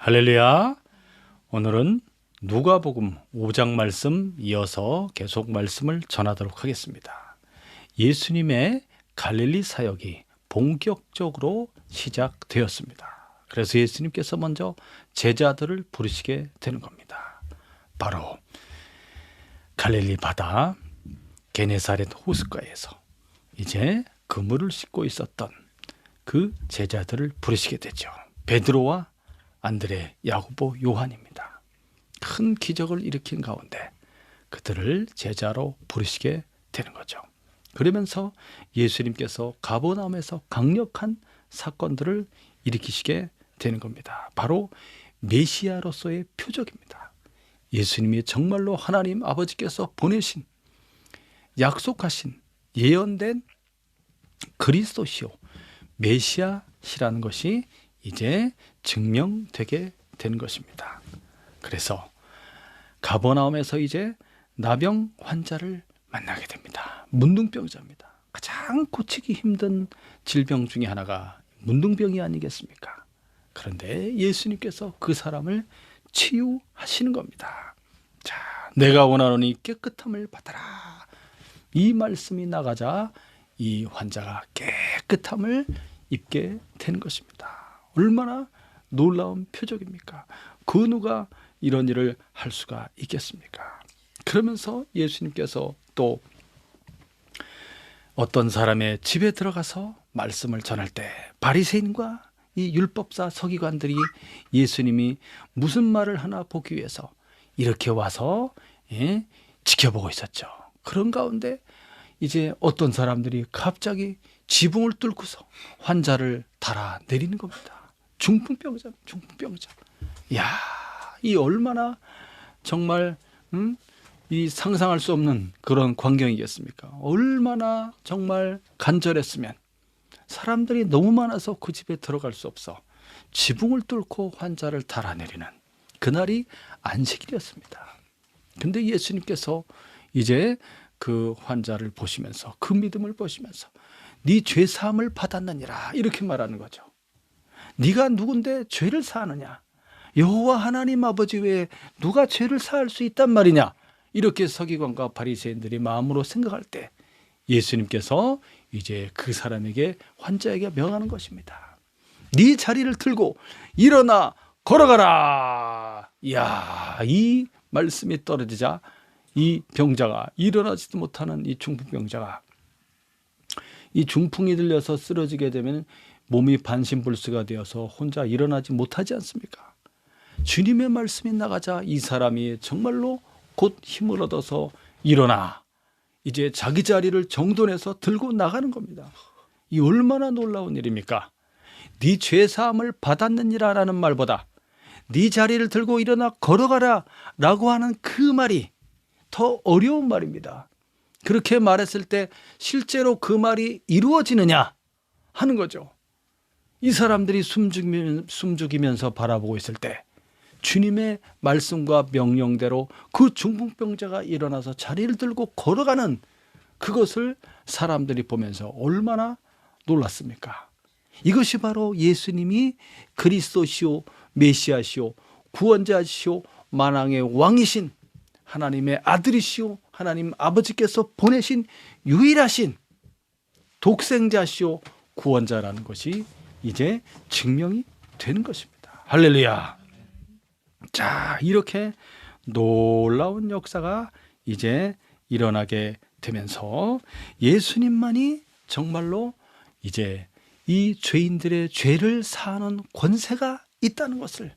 할렐루야. 오늘은 누가복음 5장 말씀 이어서 계속 말씀을 전하도록 하겠습니다. 예수님의 갈릴리 사역이 본격적으로 시작되었습니다. 그래서 예수님께서 먼저 제자들을 부르시게 되는 겁니다. 바로 갈릴리 바다 게네사렛 호숫가에서 이제 그물을 씻고 있었던 그 제자들을 부르시게 되죠. 베드로와 안드레, 야고보, 요한입니다. 큰 기적을 일으킨 가운데 그들을 제자로 부르시게 되는 거죠. 그러면서 예수님께서 가버나움에서 강력한 사건들을 일으키시게 되는 겁니다. 바로 메시아로서의 표적입니다. 예수님이 정말로 하나님 아버지께서 보내신, 약속하신, 예언된 그리스도시요 메시아시라는 것이 이제 증명되게 된 것입니다. 그래서 가버나움에서 이제 나병 환자를 만나게 됩니다. 문둥병자입니다. 가장 고치기 힘든 질병 중에 하나가 문둥병이 아니겠습니까? 그런데 예수님께서 그 사람을 치유하시는 겁니다. 자, 내가 원하노니 깨끗함을 받아라. 이 말씀이 나가자 이 환자가 깨끗함을 입게 되는 것입니다. 얼마나 놀라운 표적입니까? 그 누가 이런 일을 할 수가 있겠습니까? 그러면서 예수님께서 또 어떤 사람의 집에 들어가서 말씀을 전할 때 바리새인과 이 율법사 서기관들이 예수님이 무슨 말을 하나 보기 위해서 이렇게 와서 지켜보고 있었죠. 그런 가운데 이제 어떤 사람들이 갑자기 지붕을 뚫고서 환자를 달아내리는 겁니다. 중풍병자. 야, 이 얼마나 정말 이 상상할 수 없는 그런 광경이겠습니까? 얼마나 정말 간절했으면. 사람들이 너무 많아서 그 집에 들어갈 수 없어 지붕을 뚫고 환자를 달아내리는 그날이 안식일이었습니다. 근데 예수님께서 이제 그 환자를 보시면서, 그 믿음을 보시면서 네 죄 사함을 받았느니라 이렇게 말하는 거죠. 네가 누군데 죄를 사하느냐? 여호와 하나님 아버지 외에 누가 죄를 사할 수 있단 말이냐? 이렇게 서기관과 바리새인들이 마음으로 생각할 때 예수님께서 이제 그 사람에게, 환자에게 명하는 것입니다. 네 자리를 들고 일어나 걸어가라. 이야, 이 말씀이 떨어지자 이 병자가, 일어나지도 못하는 이 중풍병자가, 이 중풍이 들려서 쓰러지게 되면 몸이 반신불수가 되어서 혼자 일어나지 못하지 않습니까? 주님의 말씀이 나가자 이 사람이 정말로 곧 힘을 얻어서 일어나 이제 자기 자리를 정돈해서 들고 나가는 겁니다. 이 얼마나 놀라운 일입니까? 네 죄사함을 받았느니라 라는 말보다 네 자리를 들고 일어나 걸어가라 라고 하는 그 말이 더 어려운 말입니다. 그렇게 말했을 때 실제로 그 말이 이루어지느냐 하는 거죠. 이 사람들이 숨죽이면서 바라보고 있을 때 주님의 말씀과 명령대로 그 중풍병자가 일어나서 자리를 들고 걸어가는 그것을 사람들이 보면서 얼마나 놀랐습니까? 이것이 바로 예수님이 그리스도시오 메시아시오 구원자시오 만왕의 왕이신 하나님의 아들이시오 하나님 아버지께서 보내신 유일하신 독생자시오 구원자라는 것이 이제 증명이 되는 것입니다. 할렐루야. 자, 이렇게 놀라운 역사가 이제 일어나게 되면서 예수님만이 정말로 이제 이 죄인들의 죄를 사하는 권세가 있다는 것을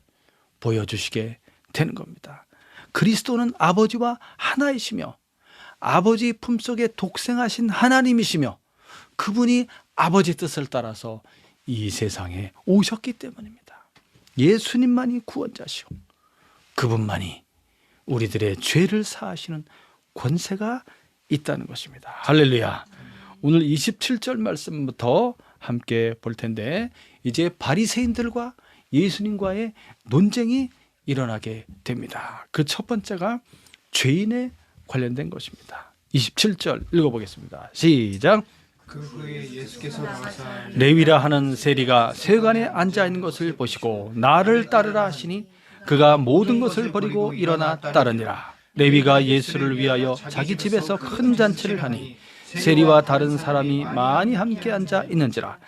보여주시게 되는 겁니다. 그리스도는 아버지와 하나이시며 아버지 품속에 독생하신 하나님이시며 그분이 아버지 뜻을 따라서 이 세상에 오셨기 때문입니다. 예수님만이 구원자시오. 그분만이 우리들의 죄를 사하시는 권세가 있다는 것입니다. 할렐루야. 오늘 27절 말씀부터 함께 볼 텐데 이제 바리새인들과 예수님과의 논쟁이 일어나게 됩니다. 그 첫 번째가 죄인에 관련된 것입니다. 27절 읽어보겠습니다. 시작. 그 후에 예수께서 나와사 레위라 하는 세리가 세관에 앉아 있는 것을 보시고 나를 따르라 하시니 그가 모든 것을 버리고 일어나 따르니라. 레위가 예수를 위하여 자기 집에서 큰 잔치를 하니 세리와 다른 사람이 많이 함께 앉아 있는지라.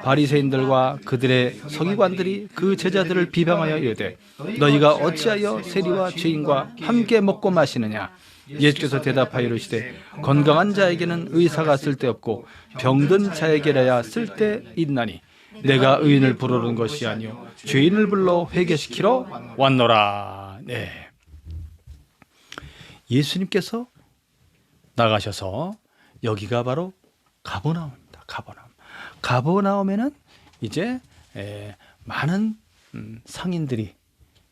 바리새인들과 그들의 서기관들이 그 제자들을 비방하여 이르되 너희가 어찌하여 세리와 죄인과 함께 먹고 마시느냐. 예수께서 대답하여 이르시되 건강한 자에게는 의사가 쓸데없고 병든 자에게라야 쓸데있나니 내가 의인을 부르는 것이 아니요 죄인을 불러 회개시키러 왔노라. 네. 예수님께서 나가셔서 여기가 바로 가버나움입니다. 가버나움에는 이제 많은 상인들이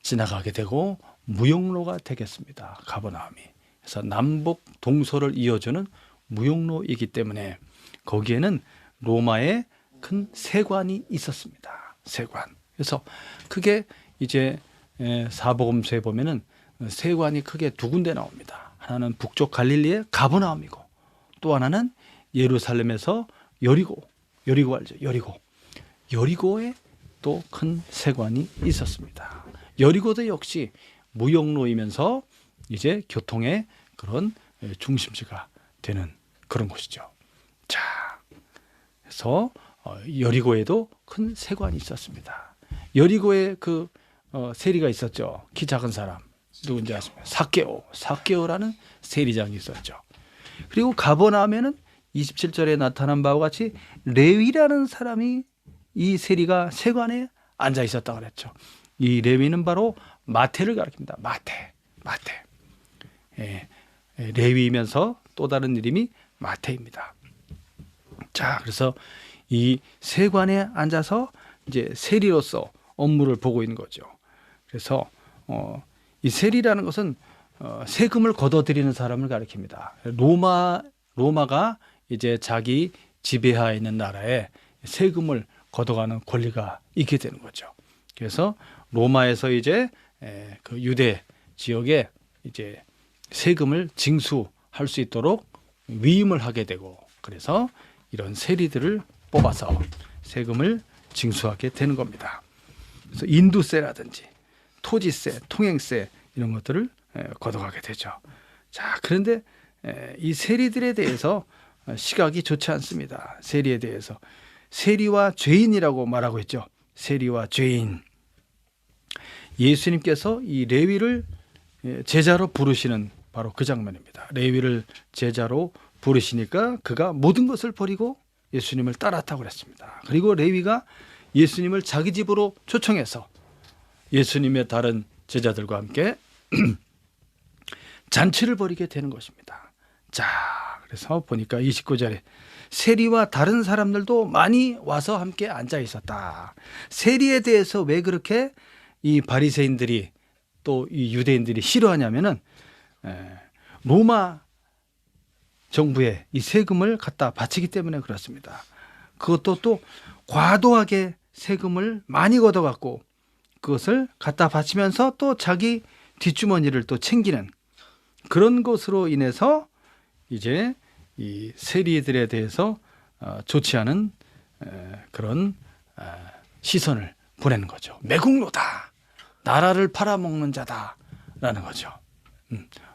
지나가게 되고 무역로가 되겠습니다. 가버나움이. 그래서 남북 동서를 이어주는 무역로이기 때문에 거기에는 로마의 큰 세관이 있었습니다. 세관. 그래서 크게 이제 사복음서에 보면은 세관이 크게 두 군데 나옵니다. 하나는 북쪽 갈릴리의 가버나움이고 또 하나는 예루살렘에서 여리고 알죠? 여리고에 또 큰 세관이 있었습니다. 여리고도 역시 무역로이면서 이제 교통의 그런 중심지가 되는 그런 곳이죠. 자, 그래서 여리고에도 큰 세관이 있었습니다. 여리고에 그 세리가 있었죠. 키 작은 사람 누군지 아십니까? 사개오라는 세리장이 있었죠. 그리고 가버나움에는 27절에 나타난 바와 같이 레위라는 사람이 이 세리가 세관에 앉아 있었다고 그랬죠. 이 레위는 바로 마태를 가리킵니다. 마태. 레위이면서 또 다른 이름이 마태입니다. 자, 그래서 이 세관에 앉아서 이제 세리로서 업무를 보고 있는 거죠. 그래서 이 세리라는 것은 세금을 걷어들이는 사람을 가리킵니다. 로마가 이제 자기 지배하에 있는 나라에 세금을 걷어가는 권리가 있게 되는 거죠. 그래서 로마에서 이제 그 유대 지역에 이제 세금을 징수할 수 있도록 위임을 하게 되고 그래서 이런 세리들을 뽑아서 세금을 징수하게 되는 겁니다. 그래서 인두세라든지 토지세, 통행세 이런 것들을 걷어가게 되죠. 자, 그런데 이 세리들에 대해서 시각이 좋지 않습니다. 세리에 대해서 세리와 죄인이라고 말하고 있죠. 세리와 죄인. 예수님께서 이 레위를 제자로 부르시는 바로 그 장면입니다. 레위를 제자로 부르시니까 그가 모든 것을 버리고 예수님을 따랐다고 그랬습니다. 그리고 레위가 예수님을 자기 집으로 초청해서 예수님의 다른 제자들과 함께 잔치를 벌이게 되는 것입니다. 자, 그래서 보니까 29절에 세리와 다른 사람들도 많이 와서 함께 앉아 있었다. 세리에 대해서 왜 그렇게 이 바리새인들이 또 이 유대인들이 싫어하냐면은 로마 정부에 이 세금을 갖다 바치기 때문에 그렇습니다. 그것도 또 과도하게 세금을 많이 걷어갖고 그것을 갖다 바치면서 또 자기 뒷주머니를 또 챙기는 그런 것으로 인해서 이제 이 세리들에 대해서 좋지 않은 그런 시선을 보내는 거죠. 매국노다. 나라를 팔아먹는 자다라는 거죠.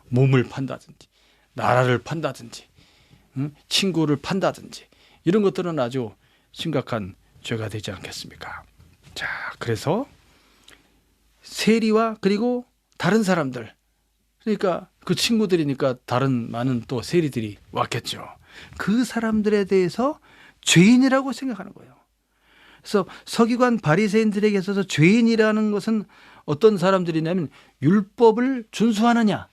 몸을 판다든지 나라를 판다든지 친구를 판다든지 이런 것들은 아주 심각한 죄가 되지 않겠습니까? 자, 그래서 세리와 그리고 다른 사람들 그러니까 그 친구들이니까 다른 많은 또 세리들이 왔겠죠. 그 사람들에 대해서 죄인이라고 생각하는 거예요. 그래서 서기관 바리새인들에게 있어서 죄인이라는 것은 어떤 사람들이냐면 율법을 준수하느냐,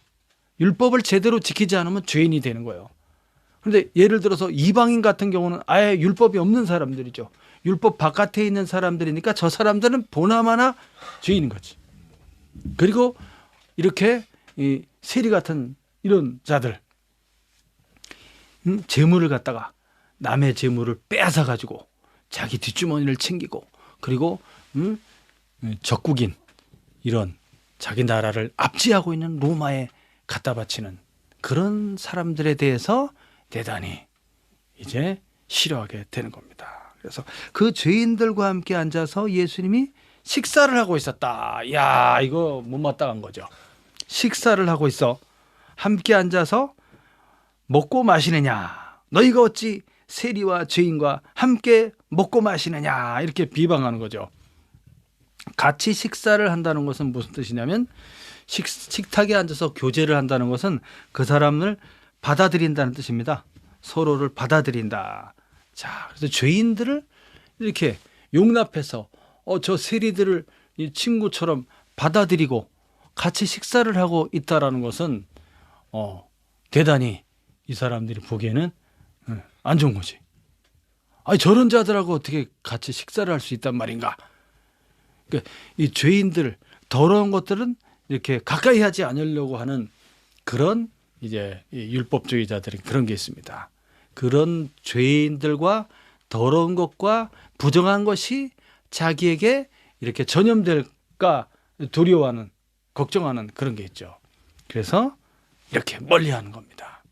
율법을 제대로 지키지 않으면 죄인이 되는 거예요. 그런데 예를 들어서 이방인 같은 경우는 아예 율법이 없는 사람들이죠. 율법 바깥에 있는 사람들이니까 저 사람들은 보나마나 죄인인 거지. 그리고 이렇게 이 세리 같은 이런 자들 재물을 갖다가 남의 재물을 빼앗아 가지고 자기 뒷주머니를 챙기고 그리고 적국인 이런 자기 나라를 압제하고 있는 로마에 갖다 바치는 그런 사람들에 대해서 대단히 이제 싫어하게 되는 겁니다. 그래서 그 죄인들과 함께 앉아서 예수님이 식사를 하고 있었다. 야, 이거 못마땅한 거죠. 식사를 하고 있어. 함께 앉아서 먹고 마시느냐. 너희가 어찌 세리와 죄인과 함께 먹고 마시느냐. 이렇게 비방하는 거죠. 같이 식사를 한다는 것은 무슨 뜻이냐면 식탁에 앉아서 교제를 한다는 것은 그 사람을 받아들인다는 뜻입니다. 서로를 받아들인다. 자, 그래서 죄인들을 이렇게 용납해서 저 세리들을 이 친구처럼 받아들이고 같이 식사를 하고 있다라는 것은 대단히 이 사람들이 보기에는 안 좋은 거지. 아니, 저런 자들하고 어떻게 같이 식사를 할 수 있단 말인가? 그러니까 이 죄인들, 더러운 것들은 이렇게 가까이 하지 않으려고 하는 그런 이제 이 율법주의자들은 그런 게 있습니다. 그런 죄인들과 더러운 것과 부정한 것이 자기에게 이렇게 전염될까 두려워하는, 걱정하는 그런 게 있죠. 그래서 이렇게 멀리하는 겁니다.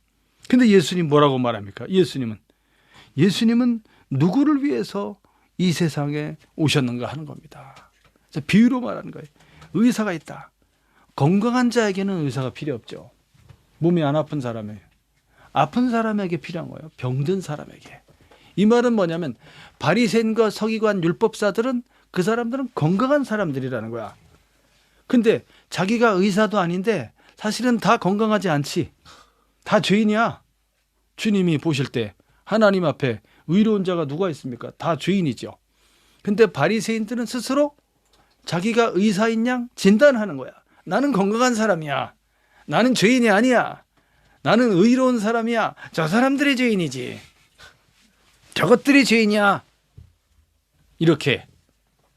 근데 예수님 뭐라고 말합니까? 예수님은 누구를 위해서 이 세상에 오셨는가 하는 겁니다. 그래서 비유로 말하는 거예요. 의사가 있다. 건강한 자에게는 의사가 필요 없죠. 몸이 안 아픈 사람에게, 아픈 사람에게 필요한 거예요. 병든 사람에게. 이 말은 뭐냐면 바리새인과 서기관 율법사들은 그 사람들은 건강한 사람들이라는 거야. 근데 자기가 의사도 아닌데 사실은 다 건강하지 않지. 다 죄인이야. 주님이 보실 때 하나님 앞에 의로운 자가 누가 있습니까? 다 죄인이죠. 근데 바리새인들은 스스로 자기가 의사인 양 진단하는 거야. 나는 건강한 사람이야. 나는 죄인이 아니야. 나는 의로운 사람이야. 저 사람들이 죄인이지. 저것들이 죄인이야. 이렇게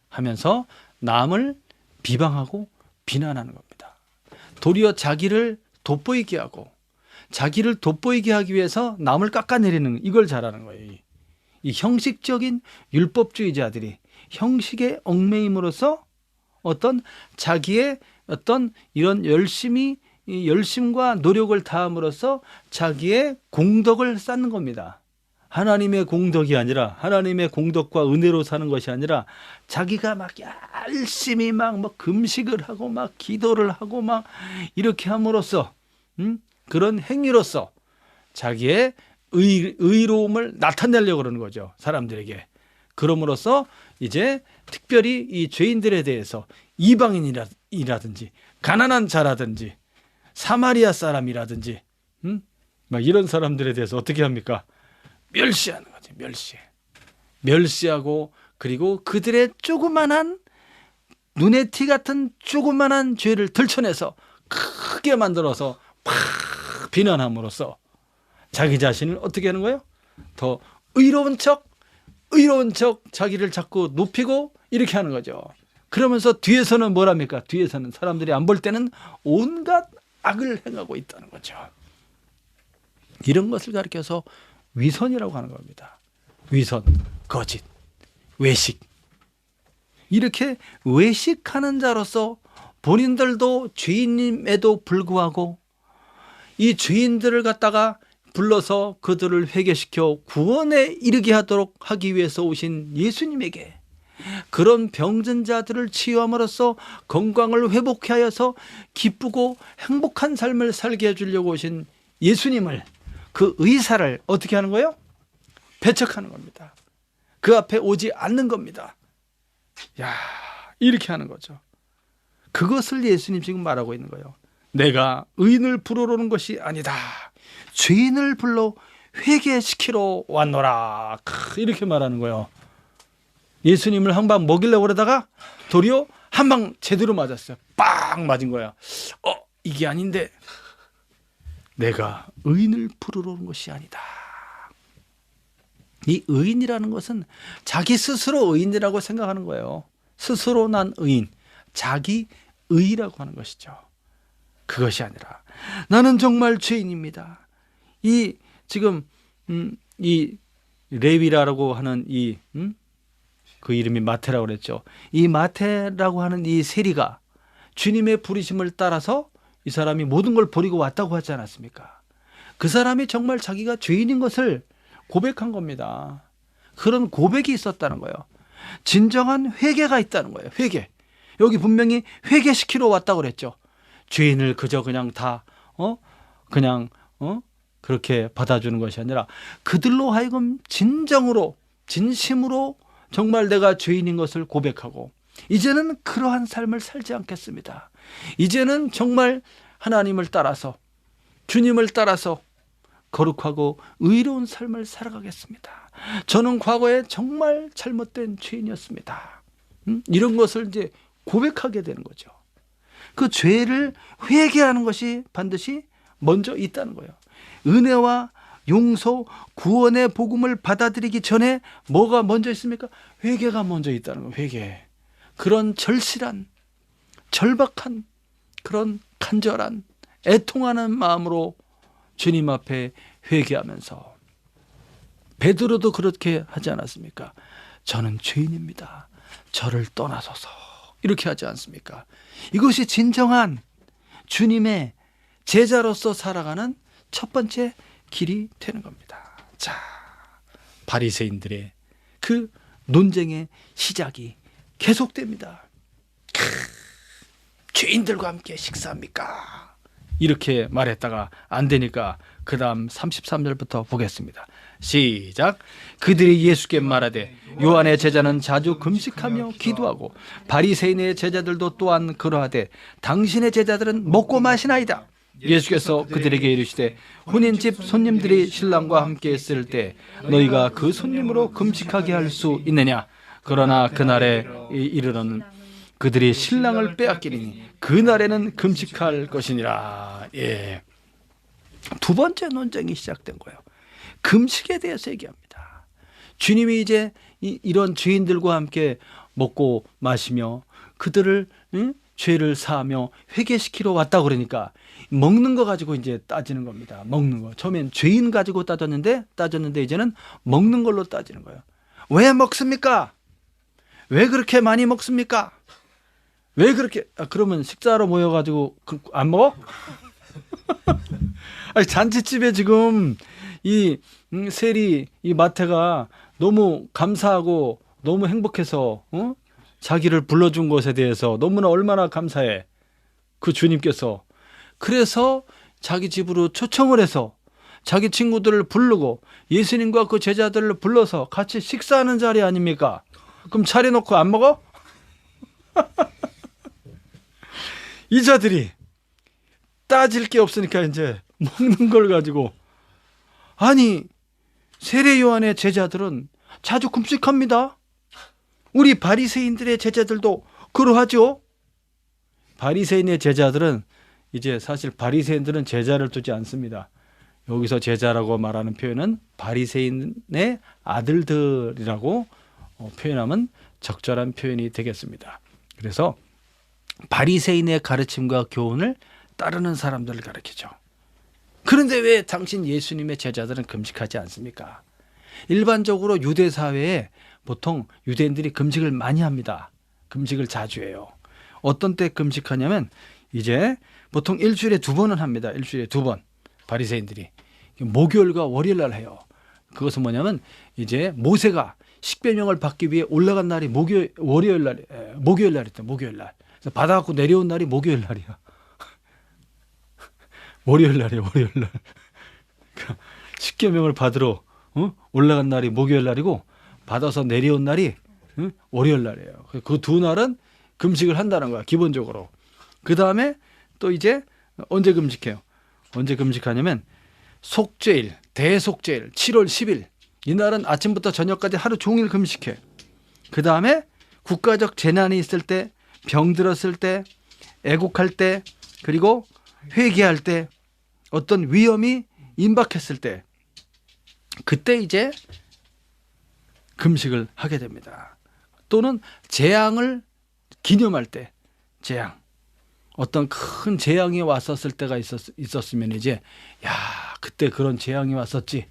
하면서 남을 비방하고 비난하는 겁니다. 도리어 자기를 돋보이게 하고 자기를 돋보이게 하기 위해서 남을 깎아내리는, 이걸 잘하는 거예요. 이 형식적인 율법주의자들이 형식에 얽매임으로써 어떤 자기의 어떤 이런 열심과 노력을 다함으로써 자기의 공덕을 쌓는 겁니다. 하나님의 공덕이 아니라, 하나님의 공덕과 은혜로 사는 것이 아니라 자기가 막 열심히 막 금식을 하고 막 기도를 하고 막 이렇게 함으로써 그런 행위로서 자기의 의로움을 나타내려고 그러는 거죠. 사람들에게. 그럼으로써 이제 특별히 이 죄인들에 대해서 이방인이라든지 가난한 자라든지 사마리아 사람이라든지 막 이런 사람들에 대해서 어떻게 합니까? 멸시하는 거죠. 멸시하고, 그리고 그들의 조그만한 눈에 티 같은 조그만한 죄를 들춰내서 크게 만들어서 팍 비난함으로써 자기 자신을 어떻게 하는 거예요? 더 의로운 척 자기를 자꾸 높이고 이렇게 하는 거죠. 그러면서 뒤에서는 뭐랍니까? 뒤에서는 사람들이 안 볼 때는 온갖 악을 행하고 있다는 거죠. 이런 것을 가리켜서 위선이라고 하는 겁니다. 위선, 거짓, 외식. 이렇게 외식하는 자로서 본인들도 죄인임에도 불구하고 이 죄인들을 갖다가 불러서 그들을 회개시켜 구원에 이르게 하도록 하기 위해서 오신 예수님에게 그런 병든 자들을 치유함으로써 건강을 회복해 하여서 기쁘고 행복한 삶을 살게 해주려고 오신 예수님을, 그 의사를 어떻게 하는 거예요? 배척하는 겁니다. 그 앞에 오지 않는 겁니다. 야, 이렇게 하는 거죠. 그것을 예수님 지금 말하고 있는 거예요. 내가 의인을 부르러 오는 것이 아니다. 죄인을 불러 회개시키러 왔노라. 이렇게 말하는 거예요. 예수님을 한 방 먹이려고 그러다가 도리어 한 방 제대로 맞았어요. 빵 맞은 거야. 이게 아닌데. 내가 의인을 부르러 온 것이 아니다. 이 의인이라는 것은 자기 스스로 의인이라고 생각하는 거예요. 스스로 난 의인, 자기 의라고 하는 것이죠. 그것이 아니라 나는 정말 죄인입니다. 이 지금 이 레위라고 하는 그 이름이 마태라고 그랬죠. 이 마태라고 하는 이 세리가 주님의 부르심을 따라서 이 사람이 모든 걸 버리고 왔다고 하지 않았습니까? 그 사람이 정말 자기가 죄인인 것을 고백한 겁니다. 그런 고백이 있었다는 거예요. 진정한 회개가 있다는 거예요. 회개. 여기 분명히 회개시키러 왔다고 그랬죠. 죄인을 그저 그냥 다 그렇게 받아주는 것이 아니라 그들로 하여금 진정으로 진심으로 정말 내가 죄인인 것을 고백하고 이제는 그러한 삶을 살지 않겠습니다. 이제는 정말 하나님을 따라서 주님을 따라서 거룩하고 의로운 삶을 살아가겠습니다. 저는 과거에 정말 잘못된 죄인이었습니다. 이런 것을 이제 고백하게 되는 거죠. 그 죄를 회개하는 것이 반드시 먼저 있다는 거예요. 은혜와 용서, 구원의 복음을 받아들이기 전에 뭐가 먼저 있습니까? 회개가 먼저 있다는 거예요. 회개. 그런 절실한, 절박한, 그런 간절한, 애통하는 마음으로 주님 앞에 회개하면서 베드로도 그렇게 하지 않았습니까? 저는 죄인입니다. 저를 떠나소서. 이렇게 하지 않습니까? 이것이 진정한 주님의 제자로서 살아가는 첫 번째 길이 되는 겁니다. 자, 바리새인들의 그 논쟁의 시작이 계속됩니다. 죄인들과 함께 식사합니까? 이렇게 말했다가 안 되니까 그 다음 33절부터 보겠습니다. 시작. 그들이 예수께 말하되 요한의 제자는 자주 금식하며 기도하고 바리새인의 제자들도 또한 그러하되 당신의 제자들은 먹고 마시나이다. 예수께서 그들에게 이르시되 혼인집 손님들이 신랑과 함께 있을 때 너희가 그 손님으로 금식하게 할 수 있느냐? 그러나 그날에 이르러는 그들이 신랑을 빼앗기리니 그날에는 금식할 것이니라. 예. 두 번째 논쟁이 시작된 거예요. 금식에 대해서 얘기합니다. 주님이 이제 이런 죄인들과 함께 먹고 마시며 그들을 죄를 사하며 회개시키러 왔다 그러니까 먹는 거 가지고 이제 따지는 겁니다. 먹는 거. 처음엔 죄인 가지고 따졌는데 이제는 먹는 걸로 따지는 거예요. 왜 먹습니까? 왜 그렇게 많이 먹습니까? 왜 그렇게 그러면 식사하러 모여가지고 안 먹어? 아니, 잔치집에 지금 이 세리 이 마태가 너무 감사하고 너무 행복해서 자기를 불러준 것에 대해서 너무나 얼마나 감사해 그 주님께서. 그래서 자기 집으로 초청을 해서 자기 친구들을 부르고 예수님과 그 제자들을 불러서 같이 식사하는 자리 아닙니까? 그럼 차려놓고 안 먹어? 이 자들이 따질 게 없으니까 이제 먹는 걸 가지고, 아니 세례 요한의 제자들은 자주 금식합니다. 우리 바리새인들의 제자들도 그러하죠. 바리새인의 제자들은 이제 사실 바리새인들은 제자를 두지 않습니다. 여기서 제자라고 말하는 표현은 바리새인의 아들들이라고 표현하면 적절한 표현이 되겠습니다. 그래서 바리새인의 가르침과 교훈을 따르는 사람들을 가르치죠. 그런데 왜 당신 예수님의 제자들은 금식하지 않습니까? 일반적으로 유대 사회에 보통 유대인들이 금식을 많이 합니다. 금식을 자주 해요. 어떤 때 금식하냐면 이제 보통 일주일에 2번은 합니다. 일주일에 2번. 바리새인들이 목요일과 월요일 날 해요. 그것은 뭐냐면 이제 모세가 십계명을 받기 위해 올라간 날이 목요일 날이었다. 목요일 날. 그래서 받아갖고 내려온 날이 목요일 날이야. 월요일 날이야. 월요일 날. 십계명을 받으러 올라간 날이 목요일 날이고 받아서 내려온 날이 월요일 날이에요. 그 두 날은 금식을 한다는 거야. 기본적으로. 그 다음에 또 이제 언제 금식해요? 언제 금식하냐면 속죄일, 대속죄일 7월 10일 이날은 아침부터 저녁까지 하루 종일 금식해. 그 다음에 국가적 재난이 있을 때, 병들었을 때, 애국할 때, 그리고 회개할 때, 어떤 위험이 임박했을 때, 그때 이제 금식을 하게 됩니다. 또는 재앙을 기념할 때, 재앙. 어떤 큰 재앙이 왔었을 때가 있었으면 이제 그때 그런 재앙이 왔었지.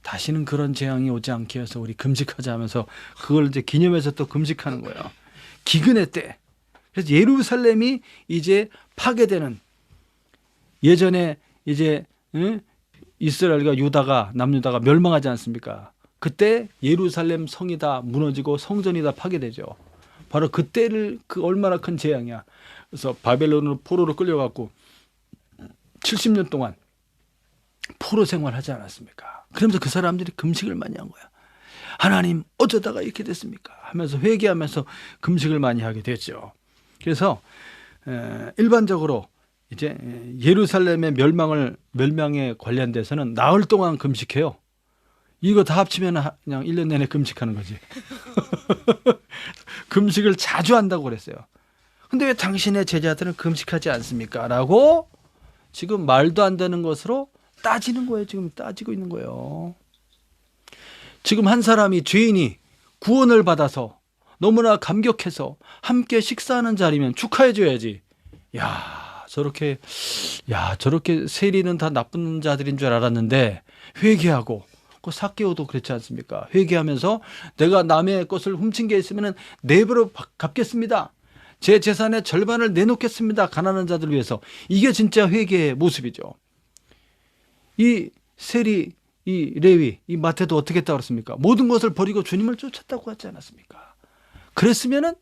다시는 그런 재앙이 오지 않게 해서 우리 금식하자 하면서 그걸 이제 기념해서 또 금식하는 거예요. 기근의 때. 그래서 예루살렘이 이제 파괴되는, 예전에 이제 이스라엘과 유다가 남유다가 멸망하지 않습니까? 그때 예루살렘 성이 다 무너지고 성전이 다 파괴되죠. 바로 그때를 그 얼마나 큰 재앙이야. 그래서 바벨론으로 포로로 끌려갔고 70년 동안 포로 생활하지 않았습니까? 그러면서 그 사람들이 금식을 많이 한 거야. 하나님 어쩌다가 이렇게 됐습니까? 하면서 회개하면서 금식을 많이 하게 됐죠. 그래서 일반적으로 이제 예루살렘의 멸망에 관련돼서는 나흘 동안 금식해요. 이거 다 합치면 그냥 1년 내내 금식하는 거지. 금식을 자주 한다고 그랬어요. 근데 왜 당신의 제자들은 금식하지 않습니까? 라고 지금 말도 안 되는 것으로 따지는 거예요. 지금 따지고 있는 거예요. 지금 한 사람이 죄인이 구원을 받아서 너무나 감격해서 함께 식사하는 자리면 축하해 줘야지. 저렇게 세리는 다 나쁜 자들인 줄 알았는데 회개하고 그 삭개오도 그렇지 않습니까? 회개하면서 내가 남의 것을 훔친 게 있으면 내버려 갚겠습니다. 제 재산의 절반을 내놓겠습니다. 가난한 자들 위해서. 이게 진짜 회개의 모습이죠. 이 세리, 이 레위, 이 마태도 어떻게 했다고 그랬습니까? 모든 것을 버리고 주님을 쫓았다고 하지 않았습니까? 그랬으면은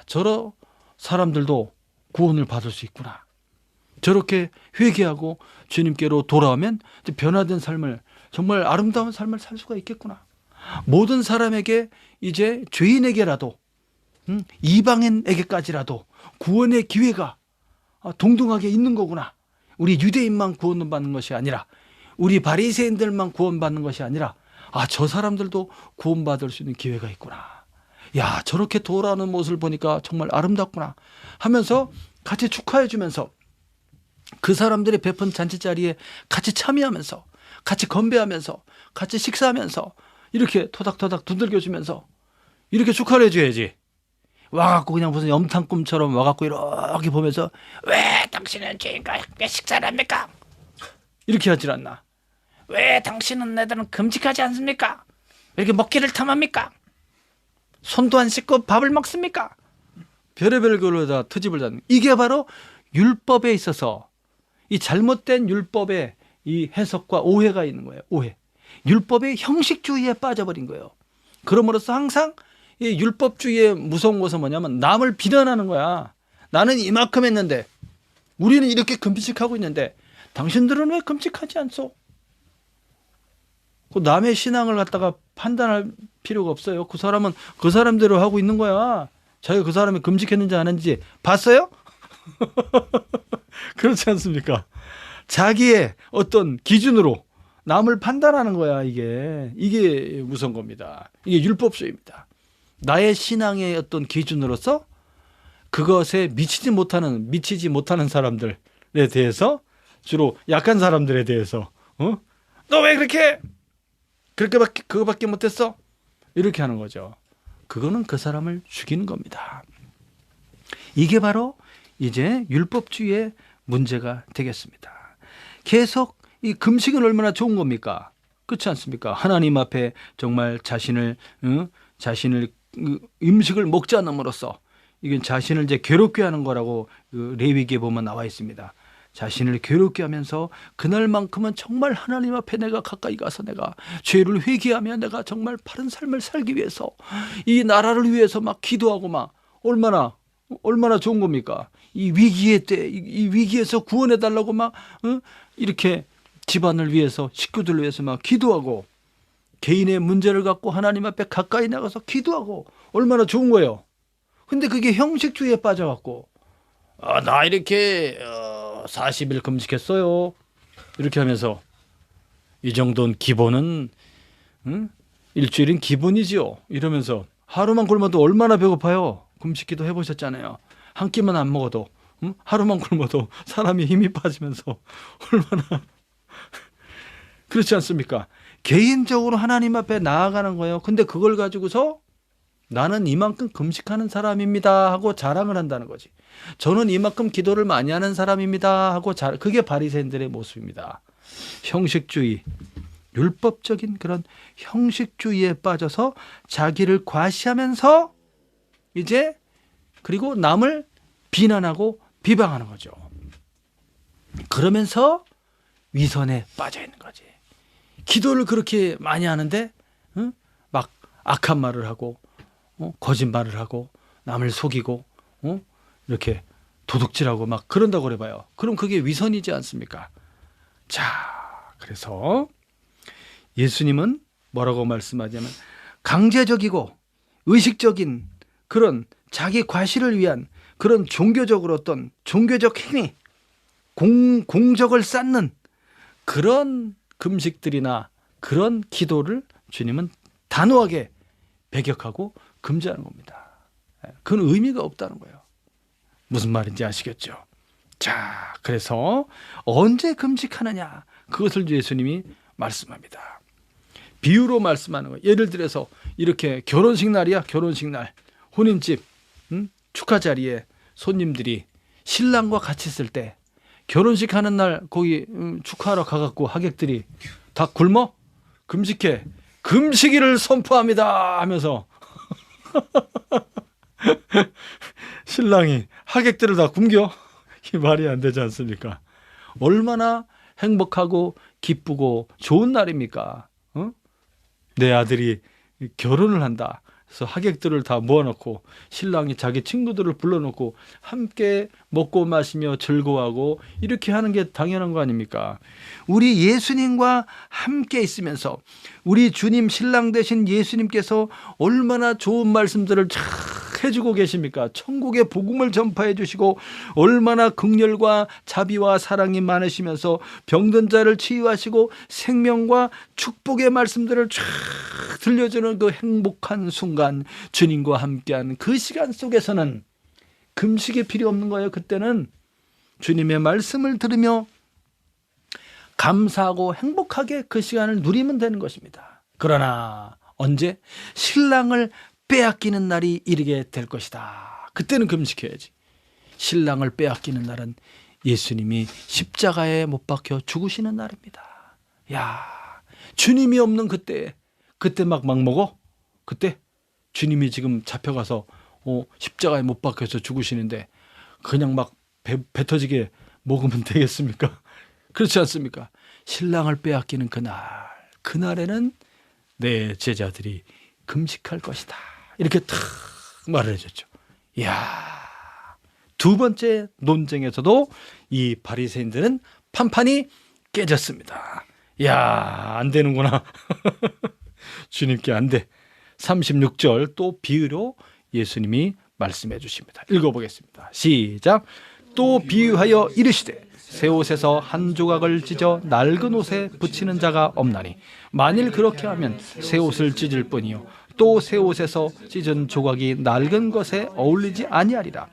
저런 사람들도 구원을 받을 수 있구나. 저렇게 회개하고 주님께로 돌아오면 변화된 삶을, 정말 아름다운 삶을 살 수가 있겠구나. 모든 사람에게 이제 죄인에게라도 이방인에게까지라도 구원의 기회가 동등하게 있는 거구나. 우리 유대인만 구원을 받는 것이 아니라, 우리 바리새인들만 구원받는 것이 아니라, 저 사람들도 구원받을 수 있는 기회가 있구나. 저렇게 돌아오는 모습을 보니까 정말 아름답구나 하면서 같이 축하해 주면서 그 사람들이 베푼 잔치 자리에 같이 참여하면서, 같이 건배하면서, 같이 식사하면서 이렇게 토닥토닥 두들겨 주면서 이렇게 축하를 해줘야지. 와갖고 그냥 무슨 염탕꿈처럼 와갖고 이렇게 보면서 왜 당신은 죄인과 함께 식사를 합니까? 이렇게 하질 않나. 왜 당신은 애들은 금식하지 않습니까? 왜 이렇게 먹기를 탐합니까? 손도 안 씻고 밥을 먹습니까? 별의별 걸로 다 트집을 잡는. 이게 바로 율법에 있어서 이 잘못된 율법의 이 해석과 오해가 있는 거예요. 오해. 율법의 형식주의에 빠져버린 거예요. 그러므로써 항상 이 율법주의의 무서운 것은 뭐냐면 남을 비난하는 거야. 나는 이만큼 했는데, 우리는 이렇게 금식하고 있는데 당신들은 왜 금식하지 않소? 그 남의 신앙을 갖다가 판단할 필요가 없어요. 그 사람은 그 사람대로 하고 있는 거야. 자기가 그 사람이 금식했는지 안 했는지 봤어요? 그렇지 않습니까? 자기의 어떤 기준으로 남을 판단하는 거야. 이게 무서운 겁니다. 이게 율법주의입니다. 나의 신앙의 어떤 기준으로서 그것에 미치지 못하는 사람들에 대해서, 주로 약한 사람들에 대해서 너 왜 그거밖에 못했어? 이렇게 하는 거죠. 그거는 그 사람을 죽이는 겁니다. 이게 바로 이제 율법주의의 문제가 되겠습니다. 계속 이 금식은 얼마나 좋은 겁니까? 그렇지 않습니까? 하나님 앞에 정말 자신을 음식을 먹지 않음으로써 이건 자신을 이제 괴롭게 하는 거라고 그 레위기에 보면 나와 있습니다. 자신을 괴롭게 하면서 그날만큼은 정말 하나님 앞에 내가 가까이 가서 내가 죄를 회개하며 내가 정말 바른 삶을 살기 위해서 이 나라를 위해서 막 기도하고 막 얼마나 좋은 겁니까? 이 위기에서 구원해 달라고 막 이렇게 집안을 위해서, 식구들을 위해서 막 기도하고, 개인의 문제를 갖고 하나님 앞에 가까이 나가서 기도하고 얼마나 좋은 거예요. 근데 그게 형식주의에 빠져갖고 나 이렇게 40일 금식했어요. 이렇게 하면서 이 정도는 기본은 일주일은 기본이지요. 이러면서 하루만 굶어도 얼마나 배고파요. 금식기도 해보셨잖아요. 한 끼만 안 먹어도 하루만 굶어도 사람이 힘이 빠지면서 얼마나 그렇지 않습니까? 개인적으로 하나님 앞에 나아가는 거예요. 근데 그걸 가지고서 나는 이만큼 금식하는 사람입니다 하고 자랑을 한다는 거지. 저는 이만큼 기도를 많이 하는 사람입니다 하고 그게 바리새인들의 모습입니다. 형식주의, 율법적인 그런 형식주의에 빠져서 자기를 과시하면서 이제 그리고 남을 비난하고 비방하는 거죠. 그러면서 위선에 빠져 있는 거지. 기도를 그렇게 많이 하는데 막 악한 말을 하고 거짓말을 하고 남을 속이고 이렇게 도둑질하고 막 그런다고 그래봐요. 그럼 그게 위선이지 않습니까? 자, 그래서 예수님은 뭐라고 말씀하냐면 강제적이고 의식적인 그런 자기 과실을 위한 그런 종교적으로 어떤 종교적 행위, 공적을 쌓는 그런 금식들이나 그런 기도를 주님은 단호하게 배격하고 금지하는 겁니다. 그건 의미가 없다는 거예요. 무슨 말인지 아시겠죠? 자, 그래서 언제 금식하느냐? 그것을 예수님이 말씀합니다. 비유로 말씀하는 거예요. 예를 들어서 이렇게 결혼식 날이야. 결혼식 날. 혼인집 축하 자리에 손님들이 신랑과 같이 있을 때 결혼식 하는 날 거기 축하하러 가갖고 하객들이 다 굶어? 금식해. 금식일을 선포합니다 하면서 신랑이 하객들을 다 굶겨? 이 말이 안 되지 않습니까? 얼마나 행복하고 기쁘고 좋은 날입니까? 내 아들이 결혼을 한다. 그래서 하객들을 다 모아놓고 신랑이 자기 친구들을 불러놓고 함께 먹고 마시며 즐거워하고 이렇게 하는 게 당연한 거 아닙니까? 우리 예수님과 함께 있으면서 우리 주님 신랑 되신 예수님께서 얼마나 좋은 말씀들을 잘 해주고 계십니까? 천국의 복음을 전파해 주시고 얼마나 긍휼과 자비와 사랑이 많으시면서 병든 자를 치유하시고 생명과 축복의 말씀들을 쫙 들려주는 그 행복한 순간, 주님과 함께하는 그 시간 속에서는 금식이 필요 없는 거예요. 그때는 주님의 말씀을 들으며 감사하고 행복하게 그 시간을 누리면 되는 것입니다. 그러나 언제? 신랑을 빼앗기는 날이 이르게 될 것이다. 그때는 금식해야지. 신랑을 빼앗기는 날은 예수님이 십자가에 못 박혀 죽으시는 날입니다. 야, 주님이 없는 그때 막 먹어? 그때 주님이 지금 잡혀가서 십자가에 못 박혀서 죽으시는데 그냥 막 배 터지게 먹으면 되겠습니까? 그렇지 않습니까? 신랑을 빼앗기는 그날에는 내 제자들이 금식할 것이다. 이렇게 탁 말을 해줬죠. 이야, 두 번째 논쟁에서도 이 바리새인들은 판판이 깨졌습니다. 이야, 안 되는구나. 주님께 안 돼. 36절 또 비유로 예수님이 말씀해 주십니다. 읽어보겠습니다. 시작. 또 비유하여 이르시되 새 옷에서 한 조각을 찢어 낡은 옷에 붙이는 자가 없나니 만일 그렇게 하면 새 옷을 찢을 뿐이요 또 새 옷에서 찢은 조각이 낡은 것에 어울리지 아니하리라.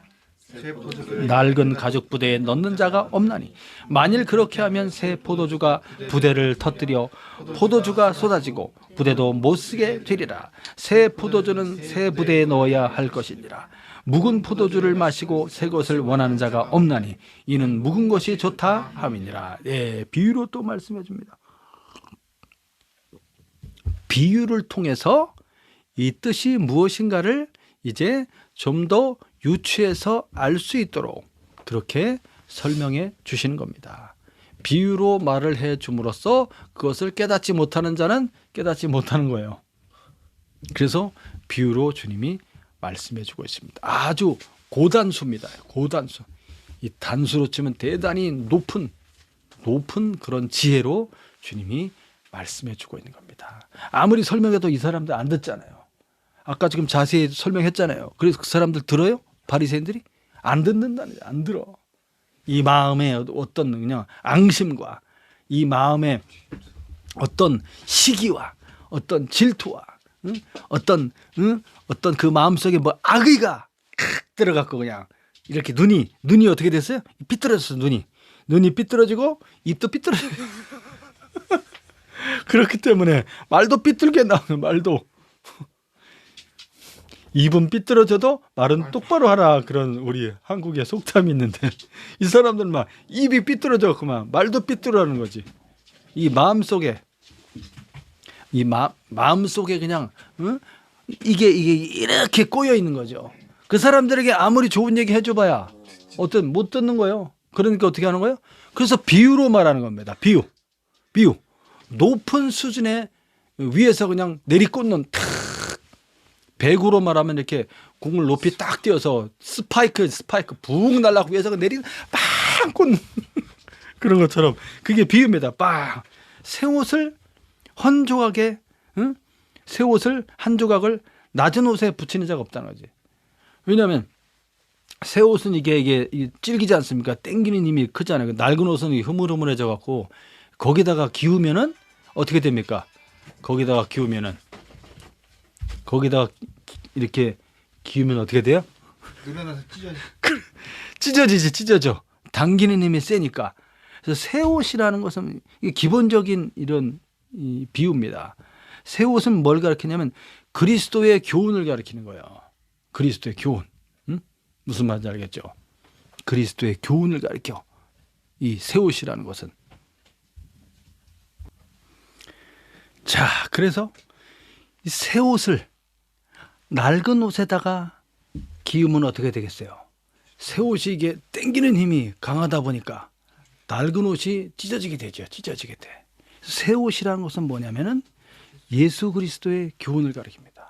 낡은 가죽 부대에 넣는 자가 없나니 만일 그렇게 하면 새 포도주가 부대를 터뜨려 포도주가 쏟아지고 부대도 못 쓰게 되리라. 새 포도주는 새 부대에 넣어야 할 것이니라. 묵은 포도주를 마시고 새 것을 원하는 자가 없나니 이는 묵은 것이 좋다 함이니라. 예, 비유로 또 말씀해 줍니다. 비유를 통해서 이 뜻이 무엇인가를 이제 좀 더 유추해서 알 수 있도록 그렇게 설명해 주시는 겁니다. 비유로 말을 해 줌으로써 그것을 깨닫지 못하는 자는 깨닫지 못하는 거예요. 그래서 비유로 주님이 말씀해 주고 있습니다. 아주 고단수입니다. 고단수. 이 단수로 치면 대단히 높은 그런 지혜로 주님이 말씀해 주고 있는 겁니다. 아무리 설명해도 이 사람들 안 듣잖아요. 아까 지금 자세히 설명했잖아요. 그래서 그 사람들 들어요? 바리새인들이? 안 듣는다는 거예요. 안 들어. 이 마음에 어떤 그냥 앙심과 이 마음에 어떤 시기와 어떤 질투와 어떤 그 마음속에 뭐 악의가 들어갔고 그냥 이렇게 눈이 어떻게 됐어요? 삐뚤어졌어. 눈이 삐뚤어지고 입도 삐뚤어져. 그렇기 때문에 말도 삐뚤게 나오는 말도 입은 삐뚤어져도 말은 똑바로 하라 그런 우리 한국의 속담이 있는데 이 사람들은 막 입이 삐뚤어져 그만 말도 삐뚤어하는 거지. 이 마음속에 그냥 이게 이렇게 꼬여 있는 거죠. 그 사람들에게 아무리 좋은 얘기 해줘봐야 못 듣는 거예요. 그러니까 어떻게 하는 거예요? 그래서 비유로 말하는 겁니다. 비유. 높은 수준의 위에서 그냥 내리꽂는 탁 배구로 말하면 이렇게 공을 높이 딱 띄어서 스파이크 붕 날라고 위에서 내리는 빵 꽂는 그런 것처럼 그게 비유입니다. 빵. 새 옷을 헌조각에 새 옷을 한 조각을 낮은 옷에 붙이는 자가 없다는 거지. 왜냐하면 새 옷은 이게 질기지 않습니까? 땡기는 힘이 크잖아요. 낡은 옷은 흐물흐물해져 갖고 거기다가 기우면은 어떻게 됩니까? 거기다가 이렇게 기우면 어떻게 돼요? 늘어나서 찢어져. 당기는 힘이 세니까. 그래서 새 옷이라는 것은 이게 기본적인 이런 이 비유입니다. 새 옷은 뭘 가리키냐면 그리스도의 교훈을 가리키는 거예요. 그리스도의 교훈. 무슨 말인지 알겠죠? 그리스도의 교훈을 가리켜. 이 새 옷이라는 것은. 자, 그래서 이 새 옷을 낡은 옷에다가 기우면 어떻게 되겠어요? 새 옷이 이게 당기는 힘이 강하다 보니까 낡은 옷이 찢어지게 되죠. 찢어지게 돼. 새 옷이라는 것은 뭐냐면은 예수 그리스도의 교훈을 가리킵니다.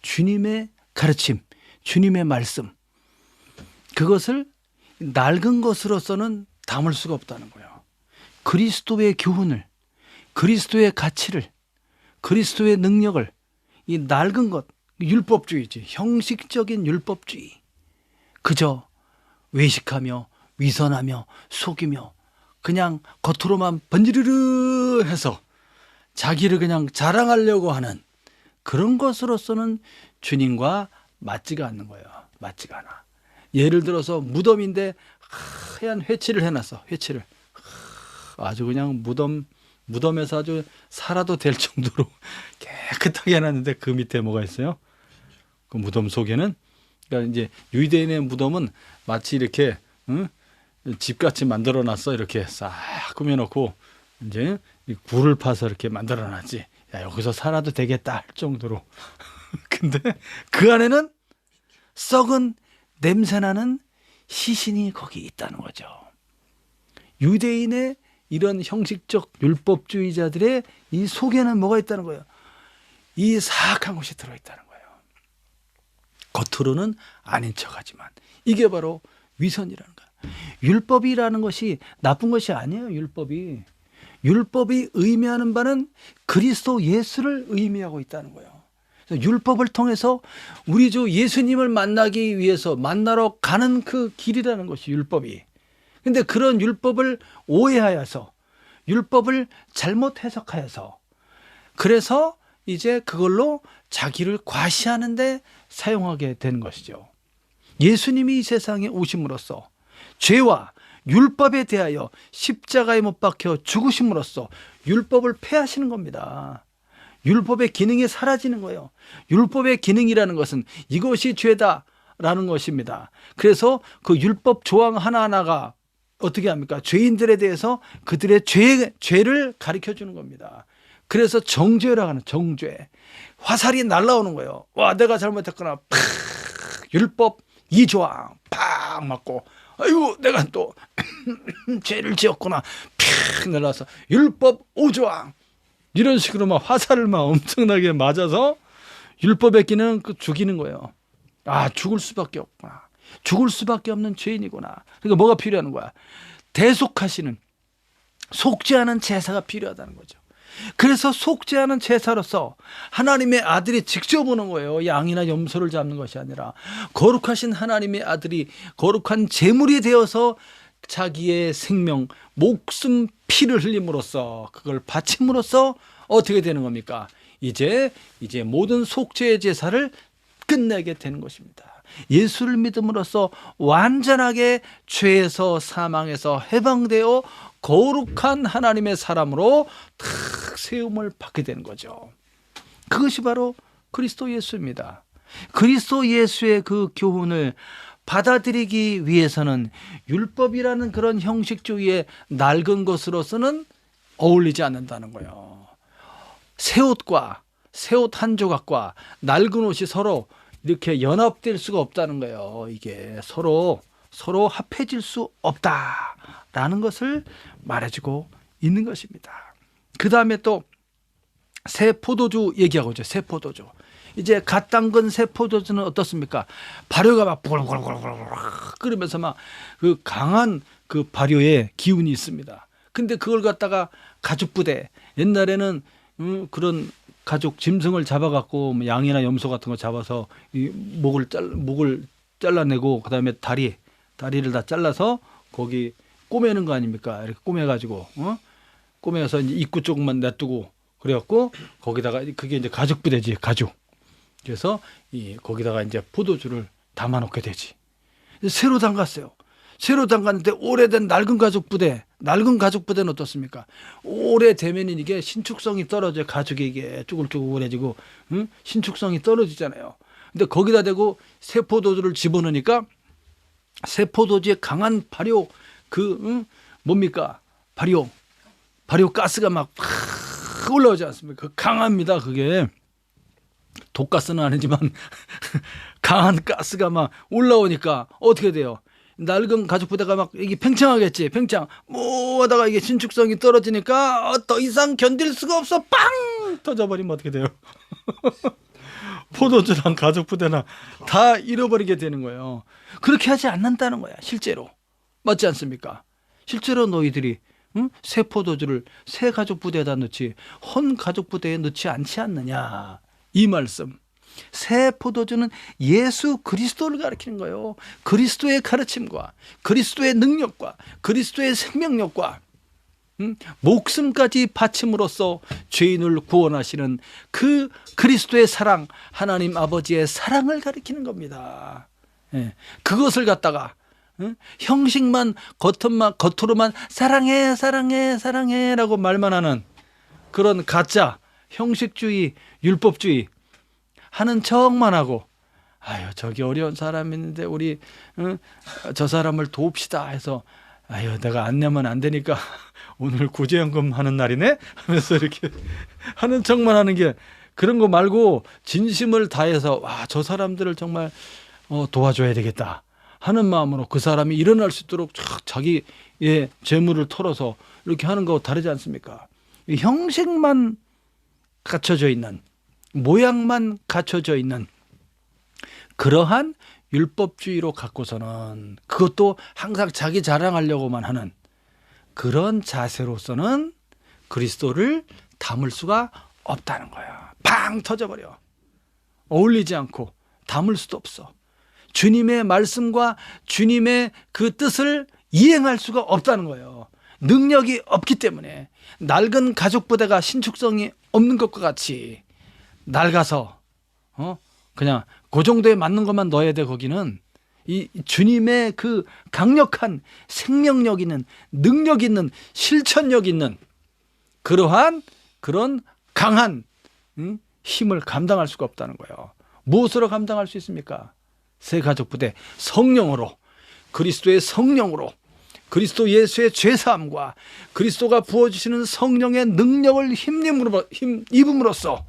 주님의 가르침, 주님의 말씀. 그것을 낡은 것으로서는 담을 수가 없다는 거예요. 그리스도의 교훈을, 그리스도의 가치를, 그리스도의 능력을 이 낡은 것, 율법주의지, 형식적인 율법주의. 그저 외식하며 위선하며 속이며 그냥 겉으로만 번지르르 해서 자기를 그냥 자랑하려고 하는 그런 것으로서는 주님과 맞지가 않는 거예요. 맞지가 않아. 예를 들어서 무덤인데 하얀 회칠을 해놨어. 회칠을 아주 그냥 무덤에서 아주 살아도 될 정도로 깨끗하게 해놨는데 그 밑에 뭐가 있어요? 그 무덤 속에는 그러니까 이제 유대인의 무덤은 마치 이렇게 집같이 만들어놨어. 이렇게 싹 꾸며놓고 이제 굴을 파서 이렇게 만들어놨지. 야, 여기서 살아도 되겠다 할 정도로. 근데 그 안에는 썩은 냄새나는 시신이 거기 있다는 거죠. 유대인의 이런 형식적 율법주의자들의 이 속에는 뭐가 있다는 거예요? 이 사악한 것이 들어있다는 거예요. 겉으로는 아닌 척하지만 이게 바로 위선이라는 거예요. 율법이라는 것이 나쁜 것이 아니에요. 율법이 의미하는 바는 그리스도 예수를 의미하고 있다는 거예요. 그래서 율법을 통해서 우리 주 예수님을 만나기 위해서 만나러 가는 그 길이라는 것이 율법이. 근데 그런 율법을 오해하여서 율법을 잘못 해석하여서 그래서 이제 그걸로 자기를 과시하는데 사용하게 되는 것이죠. 예수님이 이 세상에 오심으로써 죄와 율법에 대하여 십자가에 못 박혀 죽으심으로써 율법을 폐하시는 겁니다. 율법의 기능이 사라지는 거예요. 율법의 기능이라는 것은 이것이 죄다라는 것입니다. 그래서 그 율법 조항 하나하나가 어떻게 합니까? 죄인들에 대해서 그들의 죄를 가르쳐 주는 겁니다. 그래서 정죄라고 하는 정죄. 화살이 날라오는 거예요. 와, 내가 잘못했구나. 팍! 율법 2조항 팍 맞고 아이고 내가 또 죄를 지었구나. 팍 날라서 율법 5조항 이런 식으로 막 화살을 막 엄청나게 맞아서 율법의 기능은 죽이는 거예요. 아, 죽을 수밖에 없구나. 죽을 수밖에 없는 죄인이구나. 그러니까 뭐가 필요한 거야? 대속하시는 속죄하는 제사가 필요하다는 거죠. 그래서 속죄하는 제사로서 하나님의 아들이 직접 오는 거예요. 양이나 염소를 잡는 것이 아니라 거룩하신 하나님의 아들이 거룩한 제물이 되어서 자기의 생명, 목숨, 피를 흘림으로써 그걸 바침으로써 어떻게 되는 겁니까? 이제 모든 속죄의 제사를 끝내게 되는 것입니다. 예수를 믿음으로써 완전하게 죄에서 사망에서 해방되어 거룩한 하나님의 사람으로 탁 세움을 받게 되는 거죠. 그것이 바로 그리스도 예수입니다. 그리스도 예수의 그 교훈을 받아들이기 위해서는 율법이라는 그런 형식주의의 낡은 것으로서는 어울리지 않는다는 거예요. 새 옷 한 조각과 낡은 옷이 서로 이렇게 연합될 수가 없다는 거예요. 이게 서로 서로 합해질 수 없다라는 것을 말해주고 있는 것입니다. 그 다음에 또 새 포도주 얘기하고 있죠. 새 포도주. 이제 갓 담근 새 포도주는 어떻습니까? 발효가 막 부글부글부글 끓으면서 막 그 강한 그 발효의 기운이 있습니다. 근데 그걸 갖다가 가죽 부대, 옛날에는 그런 가죽 짐승을 잡아갖고 뭐 양이나 염소 같은 거 잡아서 이 목을 잘라내고 그다음에 다리를 다 잘라서 거기 꼬매는 거 아닙니까? 이렇게 꼬매가지고 꼬매서 이제 입구 쪽만 놔두고 그래갖고 거기다가 그게 이제 가죽 부대지, 가죽. 그래서 거기다가 이제 포도주를 담아놓게 되지. 새로 담갔어요. 새로 담갔는데 오래된 낡은 가죽 부대는 어떻습니까? 오래되면 이게 신축성이 떨어져요. 가죽이 이게 쭈글쭈글해지고 신축성이 떨어지잖아요. 근데 거기다 대고 새 포도주를 집어넣으니까 새 포도주의 강한 발효 뭡니까? 발효 가스가 막 올라오지 않습니까? 강합니다. 그게 독가스는 아니지만 강한 가스가 막 올라오니까 어떻게 돼요? 낡은 가죽 부대가 막 이게 팽창하겠지. 팽창. 뭐 하다가 이게 신축성이 떨어지니까 더 이상 견딜 수가 없어. 빵! 터져버리면 어떻게 돼요? 포도주랑 가죽 부대나 다 잃어버리게 되는 거예요. 그렇게 하지 않는다는 거야. 실제로. 맞지 않습니까? 실제로 너희들이 새 포도주를 새 가죽 부대에다 넣지 헌 가죽 부대에 넣지 않지 않느냐. 이 말씀. 새 포도주는 예수 그리스도를 가리키는 거예요. 그리스도의 가르침과 그리스도의 능력과 그리스도의 생명력과 목숨까지 바침으로써 죄인을 구원하시는 그 그리스도의 사랑, 하나님 아버지의 사랑을 가리키는 겁니다. 예. 그것을 갖다가 형식만 겉으로만 사랑해 라고 말만 하는 그런 가짜 형식주의, 율법주의 하는 척만 하고 아유 저기 어려운 사람 있는데 우리 저 사람을 도웁시다 해서 아유 내가 안 내면 안 되니까 오늘 구제연금 하는 날이네 하면서 이렇게 하는 척만 하는 게 그런 거 말고 진심을 다해서 와 저 사람들을 정말 도와줘야 되겠다 하는 마음으로 그 사람이 일어날 수 있도록 자기의 재물을 털어서 이렇게 하는 거 다르지 않습니까? 형식만 갖춰져 있는 모양만 갖춰져 있는 그러한 율법주의로 갖고서는 그것도 항상 자기 자랑하려고만 하는 그런 자세로서는 그리스도를 담을 수가 없다는 거야. 팡 터져버려. 어울리지 않고 담을 수도 없어. 주님의 말씀과 주님의 그 뜻을 이행할 수가 없다는 거예요. 능력이 없기 때문에 낡은 가죽 부대가 신축성이 없는 것과 같이 낡아서 그냥 그 정도에 맞는 것만 넣어야 돼. 거기는 이 주님의 그 강력한 생명력 있는 능력 있는 실천력 있는 그러한 그런 강한 힘을 감당할 수가 없다는 거예요. 무엇으로 감당할 수 있습니까? 새 가죽 부대 성령으로 그리스도의 성령으로 그리스도 예수의 죄사함과 그리스도가 부어주시는 성령의 능력을 힘입음으로써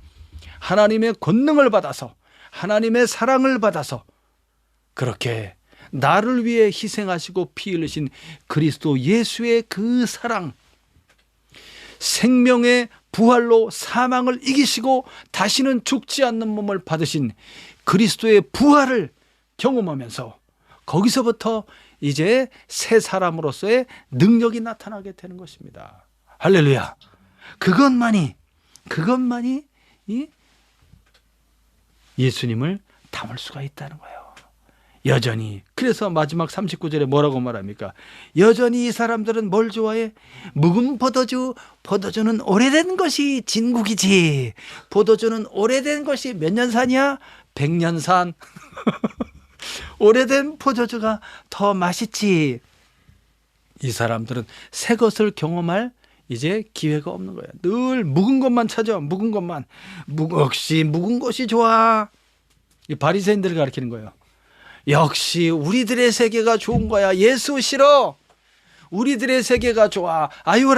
하나님의 권능을 받아서 하나님의 사랑을 받아서 그렇게 나를 위해 희생하시고 피 흘리신 그리스도 예수의 그 사랑 생명의 부활로 사망을 이기시고 다시는 죽지 않는 몸을 받으신 그리스도의 부활을 경험하면서 거기서부터 이제 새 사람으로서의 능력이 나타나게 되는 것입니다. 할렐루야. 그것만이 이 예수님을 담을 수가 있다는 거예요. 여전히. 그래서 마지막 39절에 뭐라고 말합니까? 여전히 이 사람들은 뭘 좋아해? 묵은 포도주. 포도주는 오래된 것이 진국이지. 포도주는 오래된 것이 몇 년산이야? 100년산. 오래된 포도주가 더 맛있지. 이 사람들은 새 것을 경험할 이제 기회가 없는 거야. 늘 묵은 것만 찾아. 묵은 것만. 역시 묵은 것이 좋아. 이 바리새인들을 가리키는 거예요. 역시 우리들의 세계가 좋은 거야. 예수 싫어. 우리들의 세계가 좋아. 아유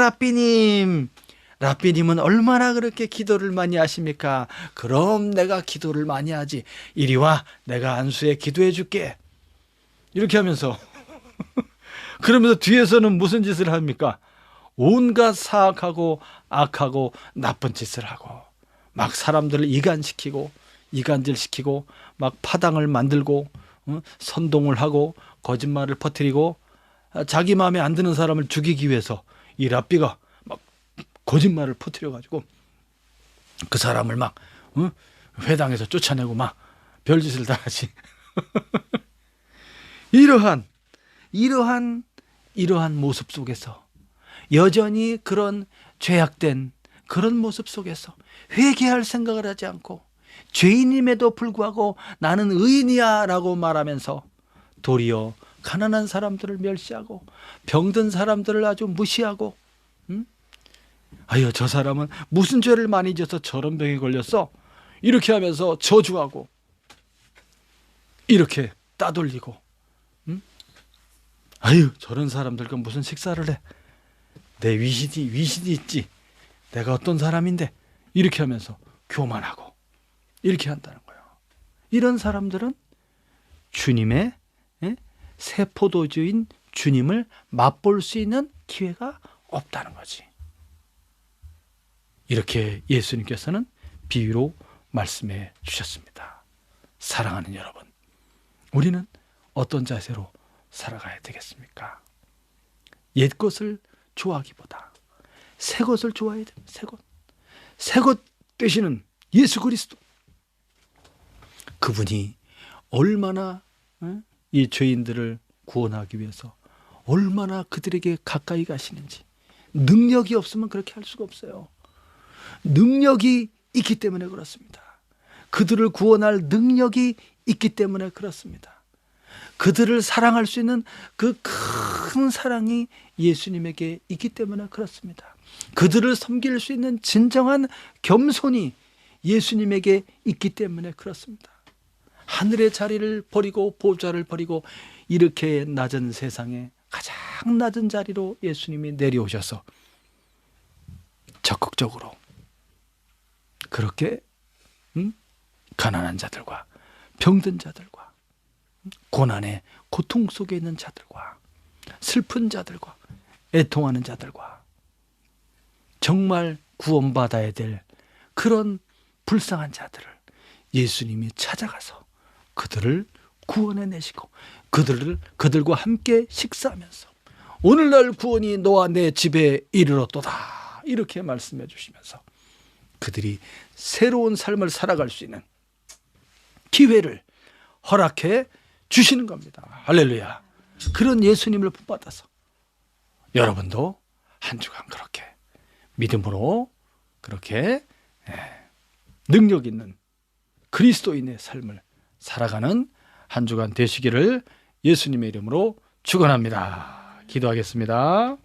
라삐님은 얼마나 그렇게 기도를 많이 하십니까? 그럼 내가 기도를 많이 하지. 이리 와. 내가 안수에 기도해 줄게. 이렇게 하면서 그러면서 뒤에서는 무슨 짓을 합니까? 온갖 사악하고 악하고 나쁜 짓을 하고 막 사람들을 이간시키고 이간질시키고 막 파당을 만들고 선동을 하고 거짓말을 퍼뜨리고 자기 마음에 안 드는 사람을 죽이기 위해서 이 랍비가 막 거짓말을 퍼뜨려 가지고 그 사람을 막 회당에서 쫓아내고 막 별짓을 다 하지. 이러한 모습 속에서 여전히 그런 죄악된 그런 모습 속에서 회개할 생각을 하지 않고 죄인임에도 불구하고 나는 의인이야 라고 말하면서 도리어 가난한 사람들을 멸시하고 병든 사람들을 아주 무시하고 아유 저 사람은 무슨 죄를 많이 져서 저런 병에 걸렸어 이렇게 하면서 저주하고 이렇게 따돌리고 아유 저런 사람들과 무슨 식사를 해 내 위신이 있지 내가 어떤 사람인데 이렇게 하면서 교만하고 이렇게 한다는 거예요. 이런 사람들은 주님의 새 포도주인 주님을 맛볼 수 있는 기회가 없다는 거지. 이렇게 예수님께서는 비유로 말씀해 주셨습니다. 사랑하는 여러분, 우리는 어떤 자세로 살아가야 되겠습니까? 옛 것을 좋아하기보다 새 것을 좋아해야 됩니다. 새 것 되시는 예수 그리스도, 그분이 얼마나 이 죄인들을 구원하기 위해서 얼마나 그들에게 가까이 가시는지, 능력이 없으면 그렇게 할 수가 없어요. 능력이 있기 때문에 그렇습니다. 그들을 구원할 능력이 있기 때문에 그렇습니다. 그들을 사랑할 수 있는 그 큰 사랑이 예수님에게 있기 때문에 그렇습니다. 그들을 섬길 수 있는 진정한 겸손이 예수님에게 있기 때문에 그렇습니다. 하늘의 자리를 버리고 보좌를 버리고 이렇게 낮은 세상에 가장 낮은 자리로 예수님이 내려오셔서 적극적으로 그렇게 가난한 자들과 병든 자들과 고난의 고통 속에 있는 자들과 슬픈 자들과 애통하는 자들과 정말 구원받아야 될 그런 불쌍한 자들을 예수님이 찾아가서 그들을 구원해내시고 그들과 함께 식사하면서 오늘날 구원이 너와 내 집에 이르렀도다 이렇게 말씀해 주시면서 그들이 새로운 삶을 살아갈 수 있는 기회를 허락해 주시는 겁니다. 할렐루야. 그런 예수님을 본받아서 여러분도 한 주간 그렇게 믿음으로 그렇게 능력 있는 그리스도인의 삶을 살아가는 한 주간 되시기를 예수님의 이름으로 축원합니다. 기도하겠습니다.